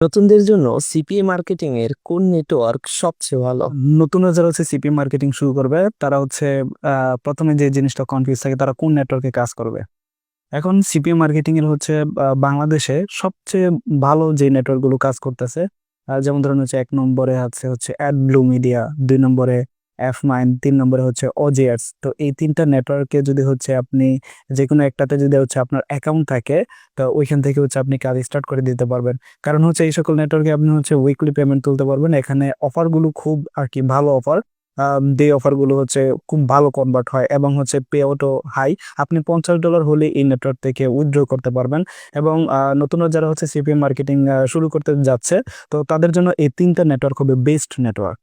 নতুনদের জন্য CPA marketing এর কোন নেটওয়ার্ক সবচেয়ে ভালো? নতুনরা যারা হচ্ছে সিপি মার্কেটিং শুরু করবে তারা হচ্ছে প্রথমে যে জিনিসটা কনফিউজ থাকে তারা কোন নেটওয়ার্কে কাজ করবে। এখন সিপি মার্কেটিং এর হচ্ছে বাংলাদেশে সবচেয়ে ভালো যে নেটওয়ার্ক গুলো কাজ করতেছে, যেমন ধরুন হচ্ছে 1 নম্বরে আছে হচ্ছে অ্যাডব্লু মিডিয়া, 2 নম্বরে F9, 3 নম্বরে হচ্ছে OJS। তো এই 3টা নেটওয়ার্কে যদি হচ্ছে আপনি যেকোনো একটাতে যদি হচ্ছে আপনার অ্যাকাউন্ট থাকে, তো ওইখান থেকে হচ্ছে আপনি কাজ স্টার্ট করে দিতে পারবেন। কারণ হচ্ছে এই সকল নেটওয়ার্কে আপনি হচ্ছে উইকলি পেমেন্ট তুলতে পারবেন। এখানে অফার গুলো খুব আর কি ভালো অফার। যে অফার গুলো হচ্ছে খুব ভালো কনভার্ট হয় এবং হচ্ছে পে আউটও হাই। আপনি $50 হলে এই নেটওয়ার্ক থেকে উইথড্র করতে পারবেন। এবং নতুনরা যারা হচ্ছে সিপিএম মার্কেটিং শুরু করতে যাচ্ছে, তো তাদের জন্য এই 3টা নেটওয়ার্ক হবে বেস্ট নেটওয়ার্ক।